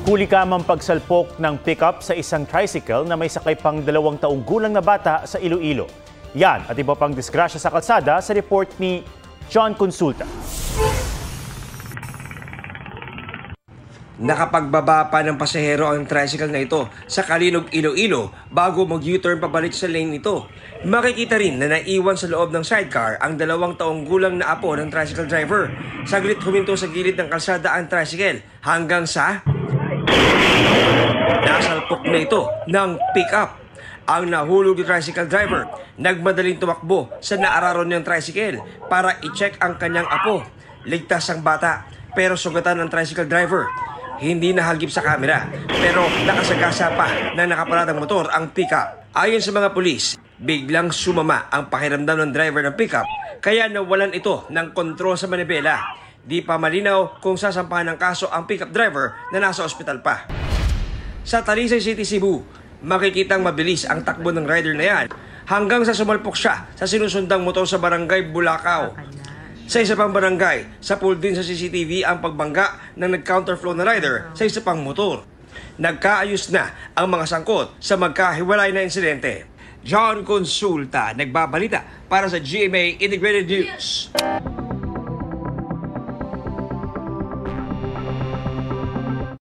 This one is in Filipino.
Huli kamang pagsalpok ng pickup sa isang tricycle na may sakay pang 2 taong gulang na bata sa Iloilo. Yan at iba pang disgrasya sa kalsada sa report ni John Consulta. Nakapagbaba pa ng pasahero ang tricycle na ito sa Kalinog, Iloilo bago mag-U-turn pabalik sa lane nito. Makikita rin na naiwan sa loob ng sidecar ang 2 taong gulang na apo ng tricycle driver. Saglit huminto sa gilid ng kalsada ang tricycle hanggang sa nasalpok na ito ng pick-up. Ang nahulog na tricycle driver nagmadaling tumakbo sa naararon niyang tricycle para i-check ang kanyang apo. Ligtas ang bata pero sugatan ng tricycle driver. Hindi nahagip sa kamera pero nakasagasa pa na nakaparadang motor ang pick-up. Ayon sa mga pulis, biglang sumama ang pakiramdam ng driver ng pick-up kaya nawalan ito ng kontrol sa manibela. Di pa malinaw kung sasampahan ng kaso ang pick-up driver na nasa ospital pa. Sa Talisay City, Cebu, makikitang mabilis ang takbo ng rider na yan hanggang sa sumalpok siya sa sinusundang motor sa barangay Bulacau. Sa isa pang barangay, sa pool din sa CCTV ang pagbangga ng nag-counterflow na rider sa isa pang motor. Nagkaayos na ang mga sangkot sa magkahiwalay na insidente. John Consulta, nagbabalita para sa GMA Integrated News.